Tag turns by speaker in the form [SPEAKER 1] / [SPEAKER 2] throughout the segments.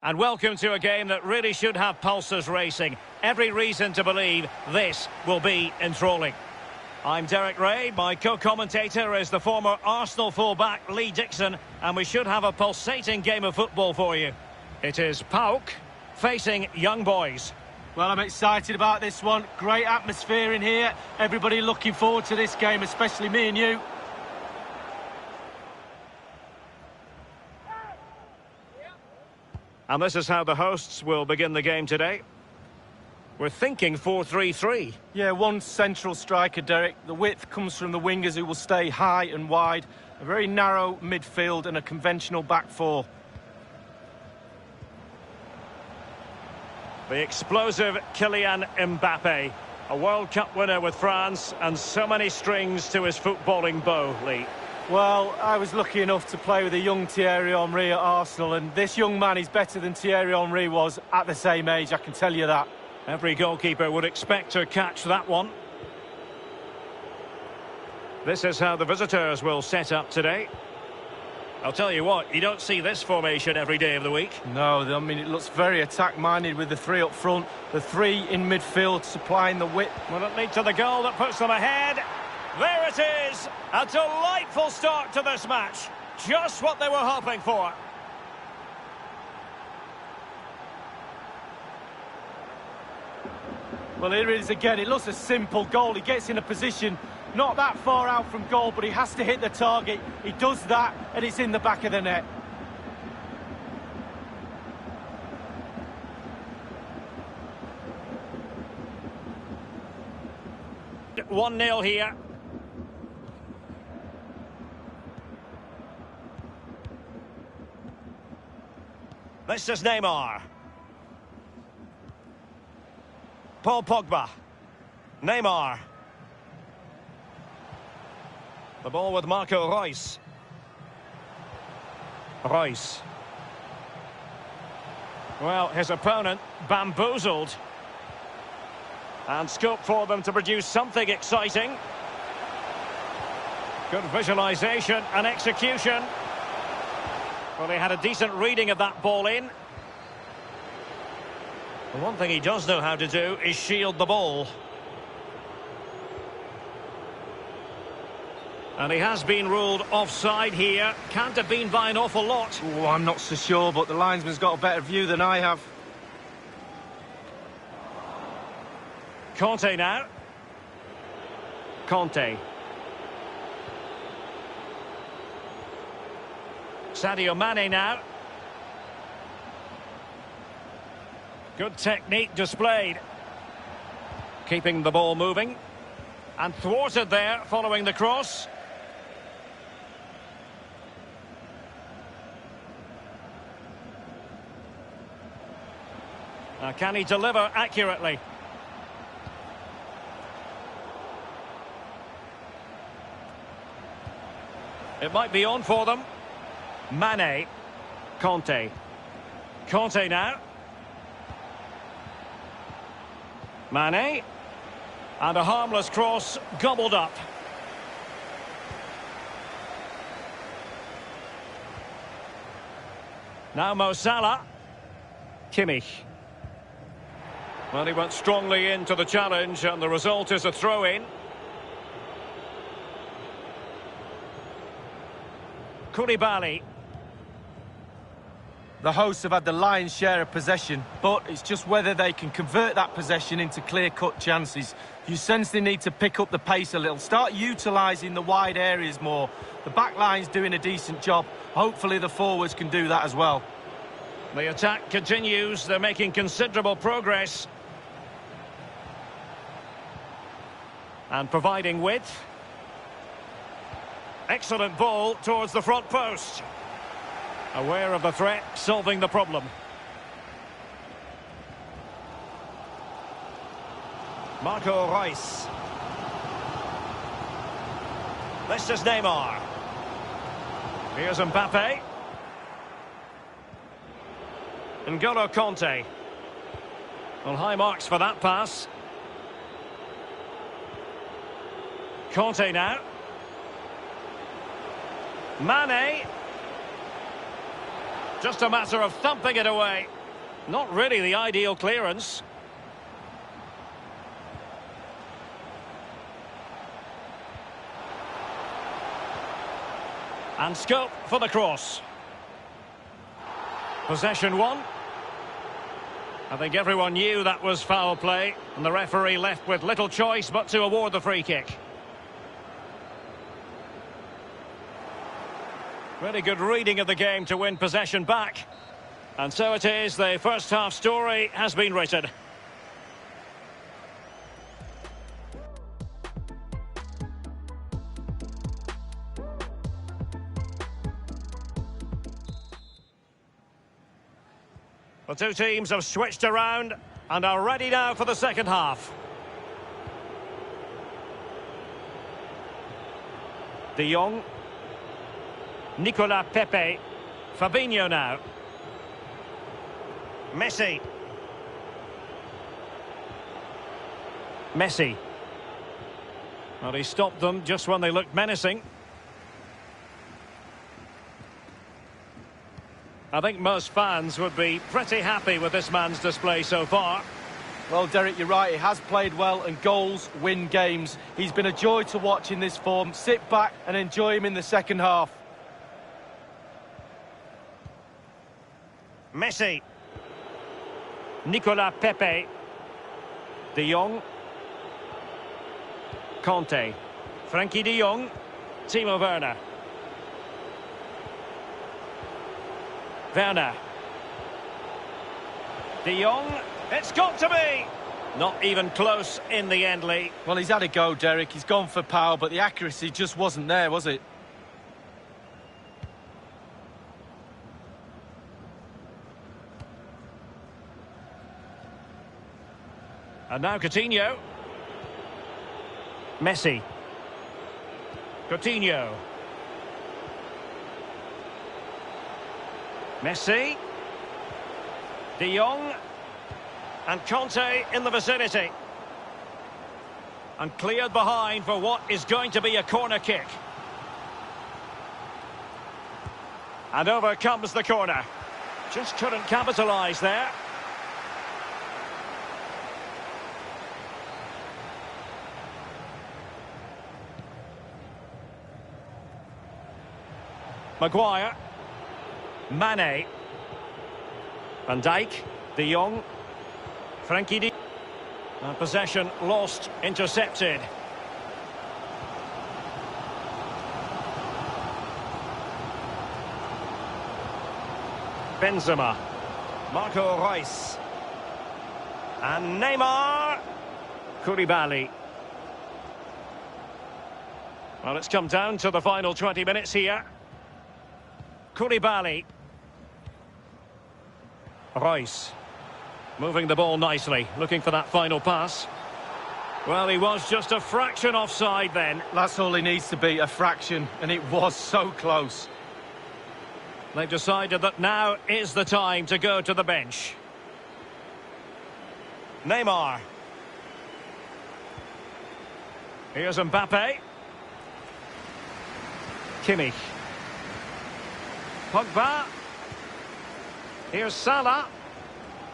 [SPEAKER 1] And welcome to a game that really should have pulses racing. Every reason to believe this will be enthralling. I'm Derek Ray, my co-commentator is the former Arsenal fullback Lee Dixon, and we should have a pulsating game of football for you. It is PAOK facing Young Boys.
[SPEAKER 2] Well, I'm excited about this one. Great atmosphere in here. Everybody looking forward to this game, especially me and you.
[SPEAKER 1] And this is how the hosts will begin the game today. We're thinking 4-3-3.
[SPEAKER 2] Yeah, one central striker, Derek. The width comes from the wingers who will stay high and wide. A very narrow midfield and a conventional back four.
[SPEAKER 1] The explosive Kylian Mbappe, a World Cup winner with France and so many strings to his footballing bow, Lee.
[SPEAKER 2] Well, I was lucky enough to play with a young Thierry Henry at Arsenal, and this young man is better than Thierry Henry was at the same age, I can tell you that.
[SPEAKER 1] Every goalkeeper would expect to catch that one. This is how the visitors will set up today. I'll tell you what, you don't see this formation every day of the week.
[SPEAKER 2] No, I mean, it looks very attack-minded with the three up front, the three in midfield supplying the width.
[SPEAKER 1] Will it lead to the goal that puts them ahead? There it is! A delightful start to this match. Just what they were hoping for.
[SPEAKER 2] Well, here it is again. It looks a simple goal. He gets in a position not that far out from goal, but he has to hit the target. He does that, and it's in the back of the net.
[SPEAKER 1] One 0 here. This is Neymar. Paul Pogba. Neymar. The ball with Marco Reus. Reus. Well, his opponent bamboozled. And scope for them to produce something exciting. Good visualisation and execution. Well, they had a decent reading of that ball in. The one thing he does know how to do is shield the ball. And he has been ruled offside here. Can't have been by an awful lot.
[SPEAKER 2] Oh, I'm not so sure, but the linesman's got a better view than I have.
[SPEAKER 1] Conte now. Conte. Sadio Mane now. Good technique displayed. Keeping the ball moving. And thwarted there following the cross. Now, can he deliver accurately? It might be on for them. Mane. Conte. Conte now. Mane. And a harmless cross gobbled up. Now Mo Salah. Kimmich. Well, he went strongly into the challenge, and the result is a throw-in. Koulibaly.
[SPEAKER 2] The hosts have had the lion's share of possession, but it's just whether they can convert that possession into clear-cut chances. You sense they need to pick up the pace a little, start utilising the wide areas more. The back line's doing a decent job. Hopefully the forwards can do that as well.
[SPEAKER 1] The attack continues. They're making considerable progress. And providing width. Excellent ball towards the front post. Aware of the threat, solving the problem. Marco Reus. This is Neymar. Here's Mbappe. N'Golo Conte. Well, high marks for that pass. Conte now. Just a matter of thumping it away. Not really the ideal clearance. And scope for the cross. Possession one. I think everyone knew that was foul play, and the referee left with little choice but to award the free kick. Really good reading of the game to win possession back. And so it is, the first half story has been written. The two teams have switched around and are ready now for the second half. De Jong. Nicolas Pepe. Fabinho now. Messi. Messi. Well, he stopped them just when they looked menacing. I think most fans would be pretty happy with this man's display so far.
[SPEAKER 2] Well, Derek, you're right. He has played well, and goals win games. He's been a joy to watch in this form. Sit back and enjoy him in the second half.
[SPEAKER 1] Messi. Nicolas Pepe. De Jong. Conte. Frankie de Jong. Timo Werner. Werner. De Jong. It's got to be! Not even close in the end, Lee.
[SPEAKER 2] Well, he's had a go, Derek. He's gone for power, but the accuracy just wasn't there, was it?
[SPEAKER 1] And now Coutinho. Messi. Coutinho. Messi. De Jong. And Conte in the vicinity. And cleared behind for what is going to be a corner kick. And over comes the corner. Just couldn't capitalise there. Maguire. Mane. Van Dijk. De Jong. Frankie de... And possession lost, intercepted. Benzema. Marco Reus. And Neymar. Koulibaly. Well, it's come down to the final 20 minutes here. Koulibaly. Reus. Moving the ball nicely, looking for that final pass. Well, he was just a fraction offside then.
[SPEAKER 2] That's all he needs to be, a fraction, and it was so close.
[SPEAKER 1] They've decided that now is the time to go to the bench. Neymar. Here's Mbappe. Kimmich. Pogba. Here's Salah.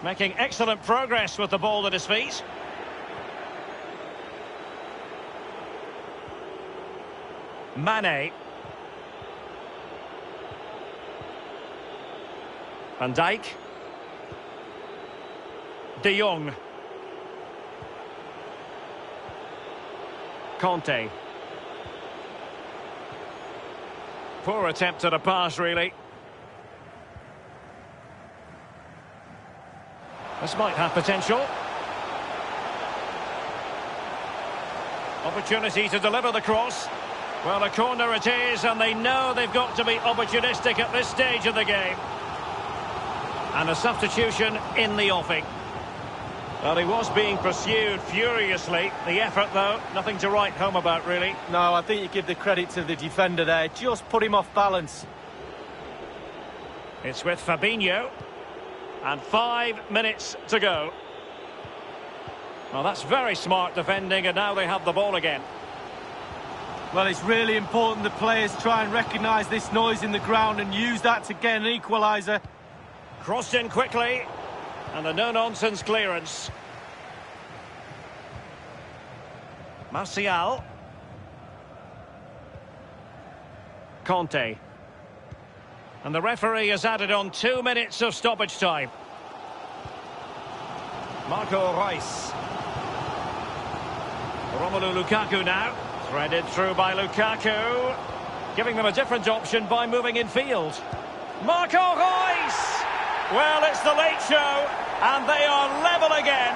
[SPEAKER 1] Making excellent progress with the ball at his feet. Mane. Van Dijk. De Jong. Conte. Poor attempt at a pass, really. This might have potential. Opportunity to deliver the cross. Well, a corner it is, and they know they've got to be opportunistic at this stage of the game. And a substitution in the offing. Well, he was being pursued furiously. The effort, though, nothing to write home about, really.
[SPEAKER 2] No, I think you give the credit to the defender there. Just put him off balance.
[SPEAKER 1] It's with Fabinho. And 5 minutes to go. Well, that's very smart defending, and now they have the ball again.
[SPEAKER 2] Well, it's really important the players try and recognise this noise in the ground and use that to get an equaliser.
[SPEAKER 1] Crossed in quickly. And a no-nonsense clearance. Martial. Conte. And the referee has added on 2 minutes of stoppage time. Marco Reus. Romelu Lukaku now. Threaded through by Lukaku. Giving them a different option by moving in field. Marco Reus! Well, it's the late show, and they are level again.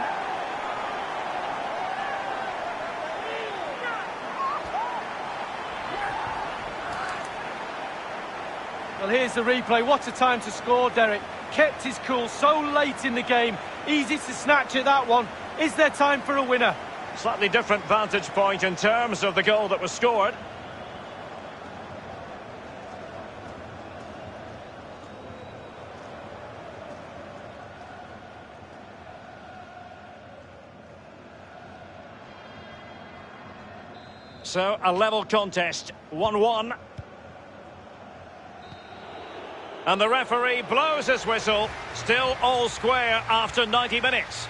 [SPEAKER 2] Well, here's the replay. What a time to score, Derek. Kept his cool so late in the game. Easy to snatch at that one. Is there time for a winner?
[SPEAKER 1] Slightly different vantage point in terms of the goal that was scored. So, a level contest, 1-1. And the referee blows his whistle. Still all square after 90 minutes.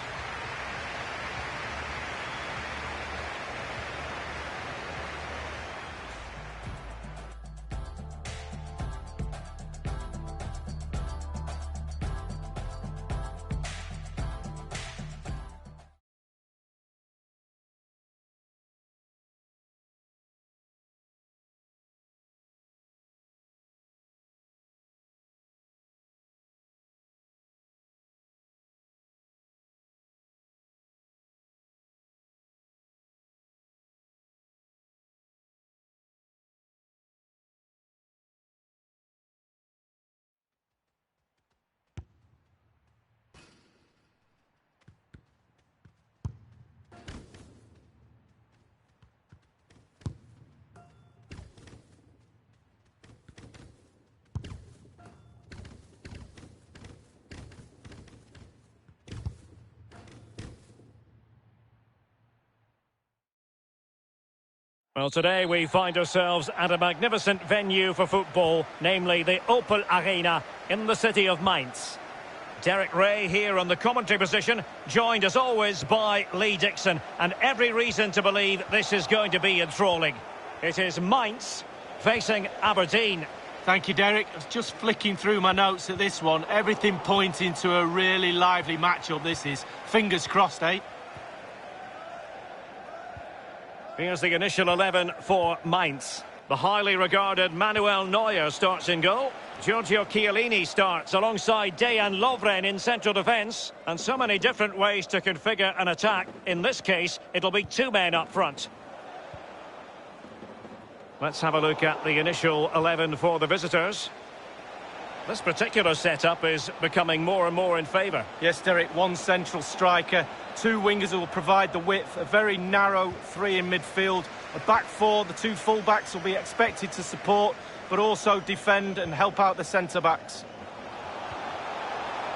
[SPEAKER 1] Well, today we find ourselves at a magnificent venue for football, namely the Opel Arena in the city of Mainz. Derek Ray here on the commentary position, joined as always by Lee Dixon, and every reason to believe this is going to be enthralling. It is Mainz facing Aberdeen.
[SPEAKER 2] Thank you, Derek. I was just flicking through my notes at this one. Everything pointing to a really lively matchup this is. Fingers crossed, eh?
[SPEAKER 1] Here's the initial 11 for Mainz. The highly regarded Manuel Neuer starts in goal. Giorgio Chiellini starts alongside Dejan Lovren in central defence. And so many different ways to configure an attack. In this case, it'll be two men up front. Let's have a look at the initial 11 for the visitors. This particular setup is becoming more and more in favour.
[SPEAKER 2] Yes, Derek, one central striker, two wingers who will provide the width, a very narrow three in midfield, a back four, the two full-backs will be expected to support, but also defend and help out the centre-backs.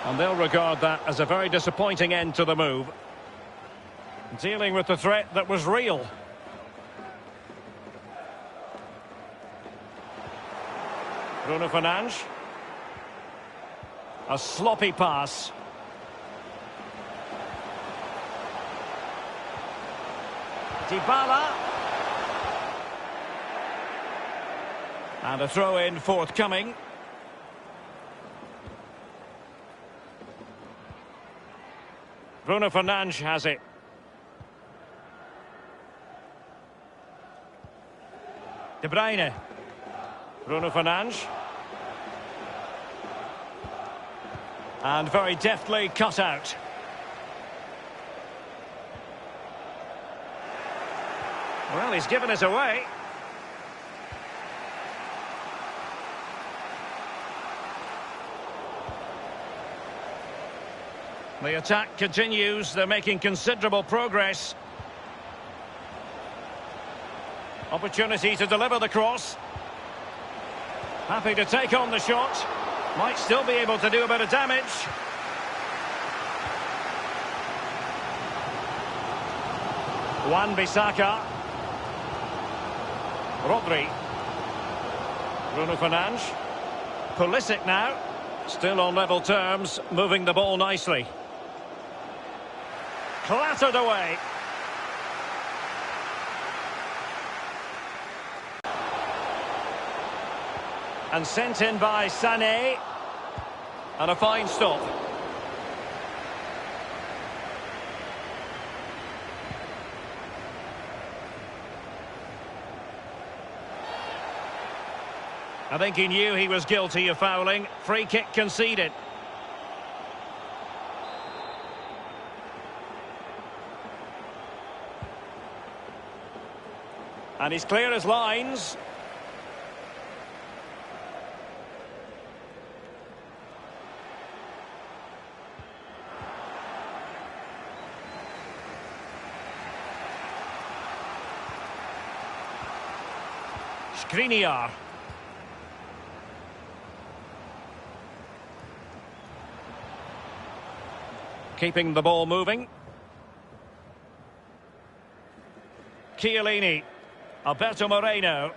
[SPEAKER 1] And they'll regard that as a very disappointing end to the move. Dealing with the threat that was real. Bruno Fernandes. A sloppy pass. Dybala. And a throw-in forthcoming. Bruno Fernandes has it. De Bruyne. Bruno Fernandes. And very deftly cut out. Well, he's given us away. The attack continues. They're making considerable progress. Opportunity to deliver the cross. Happy to take on the shot. Might still be able to do a bit of damage. Wan-Bissaka. Rodri. Bruno Fernandes. Pulisic now. Still on level terms, moving the ball nicely. Clattered away. And sent in by Sané. And a fine stop. I think he knew he was guilty of fouling. Free kick conceded. And he's clear as lines. Skriniar. Keeping the ball moving. Chiellini. Alberto Moreno.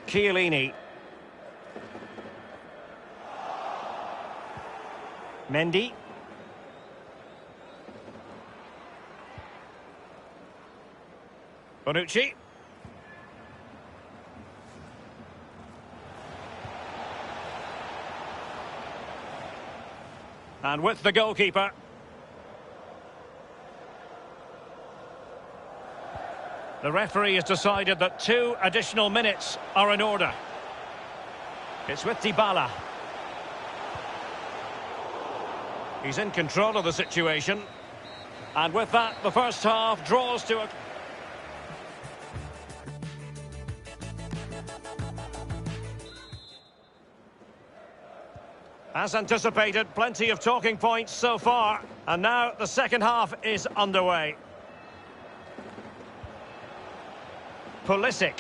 [SPEAKER 1] Chiellini. Mendy. Bonucci. And with the goalkeeper. The referee has decided that 2 additional minutes are in order. It's with Dybala. He's in control of the situation. And with that, the first half draws to a... As anticipated, plenty of talking points so far. And now the second half is underway. Pulisic.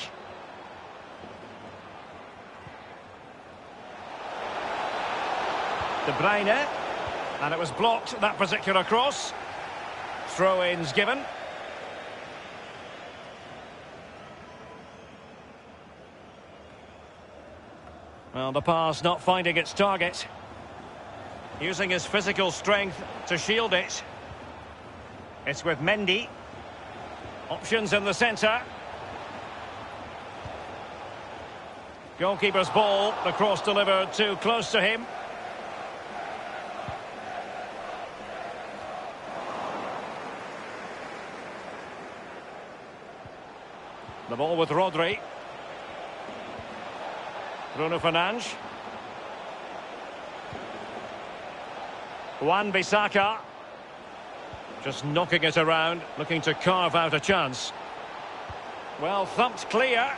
[SPEAKER 1] De Bruyne. And it was blocked, that particular cross. Throw-ins given. Well, the pass not finding its target. Using his physical strength to shield it. It's with Mendy. Options in the centre. Goalkeeper's ball, the cross delivered too close to him. The ball with Rodri. Bruno Fernandes. Wan-Bissaka. Just knocking it around, looking to carve out a chance. Well thumped clear.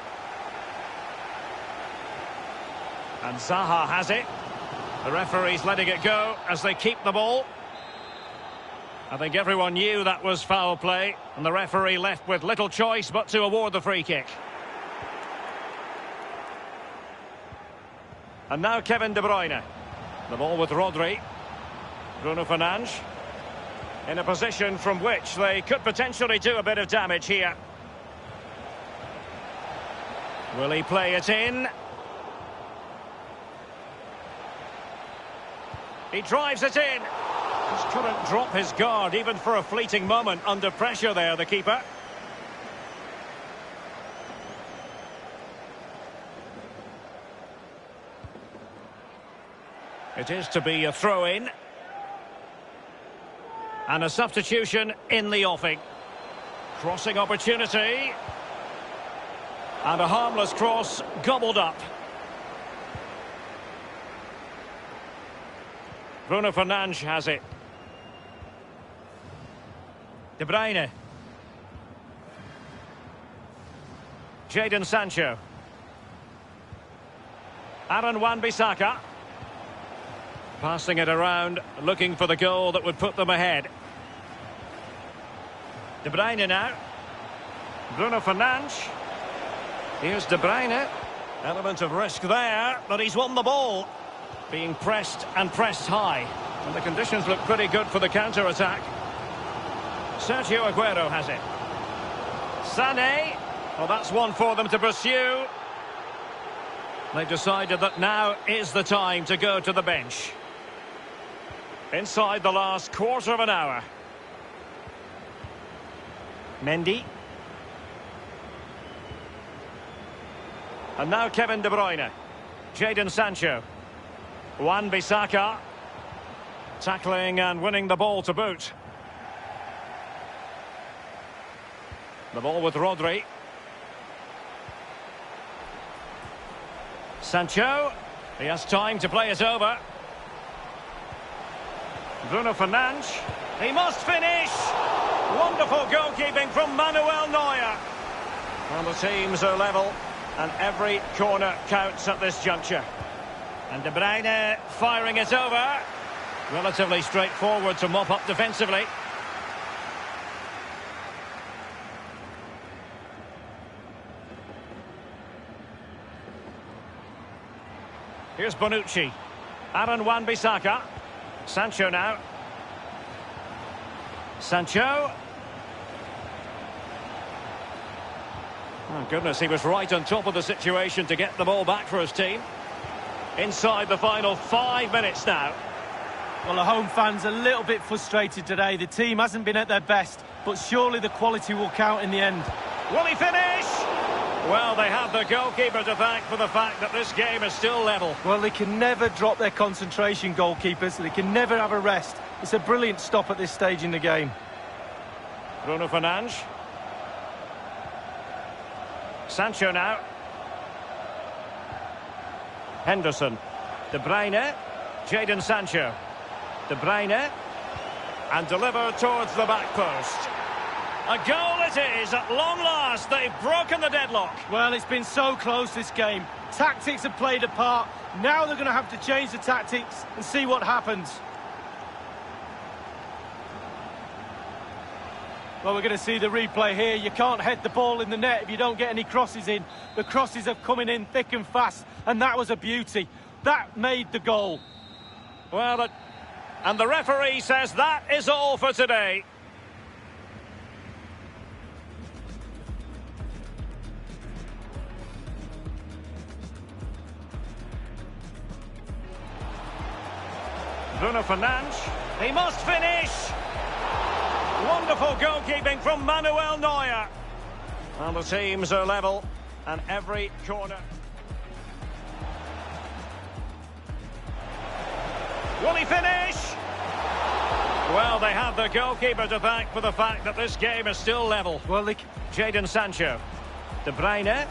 [SPEAKER 1] And Zaha has it. The referee's letting it go as they keep the ball. I think everyone knew that was foul play, and the referee left with little choice but to award the free kick. And now Kevin De Bruyne. The ball with Rodri. Bruno Fernandes. In a position from which they could potentially do a bit of damage here. Will he play it in? He drives it in. Just couldn't drop his guard even for a fleeting moment under pressure there, the keeper. It is to be a throw-in. And a substitution in the offing. Crossing opportunity. And a harmless cross gobbled up. Bruno Fernandes has it. De Bruyne. Jadon Sancho. Aaron Wan-Bissaka. Passing it around, looking for the goal that would put them ahead. De Bruyne now. Bruno Fernandes. Here's De Bruyne. Element of risk there, but he's won the ball. Being pressed and pressed high. And the conditions look pretty good for the counter-attack. Sergio Aguero has it. Sané. Well, that's one for them to pursue. They've decided that now is the time to go to the bench. Inside the last quarter of an hour. Mendy. And now Kevin De Bruyne. Jadon Sancho. Wan-Bissaka. Tackling and winning the ball to boot. The ball with Rodri. Sancho. He has time to play it over. Bruno Fernandes. He must finish. Wonderful goalkeeping from Manuel Neuer. And the teams are level, and every corner counts at this juncture. And De Bruyne firing it over. Relatively straightforward to mop up defensively. Here's Bonucci. Aaron Wan-Bissaka. Sancho now. Sancho. Oh, goodness, he was right on top of the situation to get the ball back for his team. Inside the final 5 minutes now.
[SPEAKER 2] Well, the home fans are a little bit frustrated today. The team hasn't been at their best, but surely the quality will count in the end.
[SPEAKER 1] Will he finish? Well, they have the goalkeeper to thank for the fact that this game is still level.
[SPEAKER 2] Well, they can never drop their concentration, goalkeepers. They can never have a rest. It's a brilliant stop at this stage in the game.
[SPEAKER 1] Bruno Fernandes. Sancho now. Henderson. De Bruyne. Jadon Sancho. De Bruyne. And delivered towards the back post. A goal it is, at long last. They've broken the deadlock.
[SPEAKER 2] Well, it's been so close, this game. Tactics have played a part. Now they're going to have to change the tactics and see what happens. Well, we're going to see the replay here. You can't head the ball in the net if you don't get any crosses in. The crosses are coming in thick and fast, and that was a beauty. That made the goal.
[SPEAKER 1] Well, and the referee says that is all for today. Bruno Fernandes. He must finish. Wonderful goalkeeping from Manuel Neuer. And the teams are level, and every corner. Will he finish? Well, they have the goalkeeper to thank for the fact that this game is still level.
[SPEAKER 2] Well,
[SPEAKER 1] Jadon Sancho. De Bruyne.